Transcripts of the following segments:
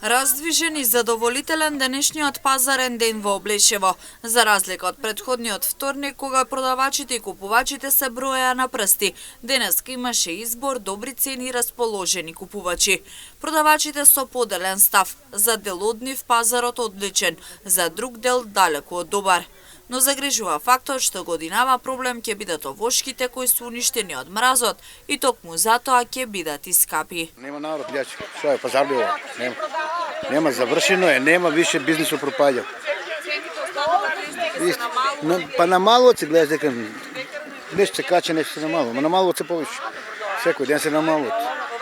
Раздвижен и задоволителен денешниот пазарен ден во Облешево. За разлика од претходниот вторник, кога продавачите и купувачите се броеа на прсти, денеска имаше избор, добри цени и расположени купувачи. Продавачите со поделен став. За дел од нив пазарот одличен, за друг дел далеку од добар. Но загрижува фактот што годинава проблем ќе бидат овошките кои се уништени од мразот и токму затоа ќе бидат и скапи. Нема народ, гледачи, што е пазар било? Нема, завршено е, нема више бизнисот пропаѓа. Па на мало се гледаш дека нешто се каче, нешто се намало, но на мало се повише. Секој ден се намало.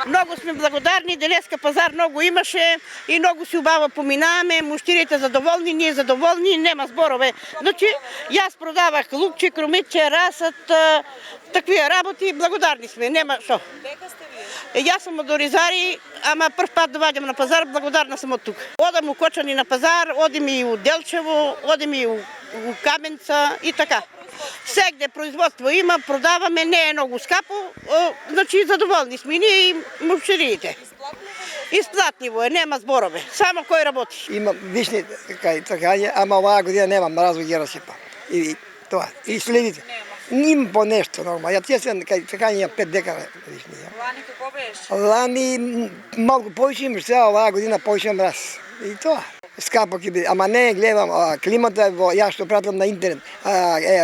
Многу сме благодарни, денеска пазар многу имаше и многу си убаво поминаваме, муштирите задоволни, ние задоволни, нема зборове. Значи, јас продавах лукче, крумитче, расат, таквија работи, благодарни сме, нема шо. Дека сте вие? Јас сум од Оризари, ама прв пат доваѓам на пазар, благодарна сум од тук. Одам у Кочани на пазар, одим и у Делчево, одим и у Каменца и така. Сегде производство има, продаваме, не е многу скапо, значи задоволни сме ние и муштериите. Исплатливо е, нема зборове, само кој работи. Има вишни тркање, ама оваа година нема, мразо ги расипа. И тоа, и следите. Ним по нешто нормално. Ја тие се тркање 5 декара вишни. Лани како беше? Лани малку повише имаш, сега оваа година повише мраз. И тоа. Скапо ќе биде, ама не гледам климата ја што пратам на интернет.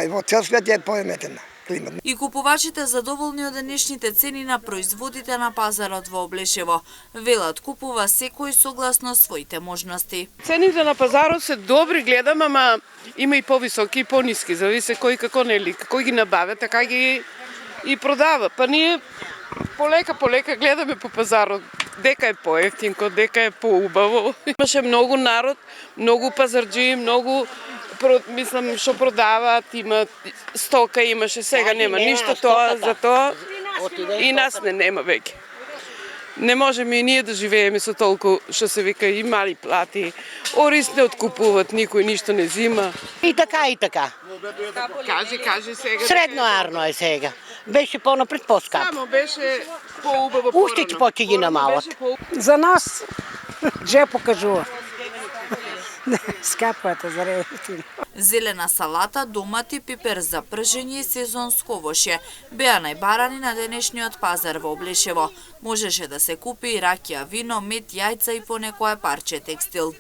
Во цел свет е поеметена климата. И купувачите задоволни од денешните цени на производите на пазарот во Облешево. Велат купува секој согласно своите можности. Цените на пазарот се добри, гледам, ама има и повисоки и пониски, зависи кој како нели, кој ги набавя, така ги и продава. Па ние полека гледаме по пазарот. Дека е поевтинко, дека е поубаво. Имаше многу народ, многу пазарџи, многу мислам што продаваат, има стока имаше, сега нема ништо тоа, за тоа и нас нема веќе. Не можеме и ние да живееме со толку, што се вика, и мали плати. Ориз не откупуваат, никој ништо не зима. И така, и така. Кажи сега. Средно арно е сега. Беше понапред по-скапо. Само беше поубаво. Уште ќе почи ги намалат. За нас дже покажува. Скапо е за ревтин. Зелена салата, домати, пипер за пржење и сезонско овошје беа најбарани на денешниот пазар во Облешево. Можеше да се купи и ракија, вино, мед, јајца и по некое парче текстил.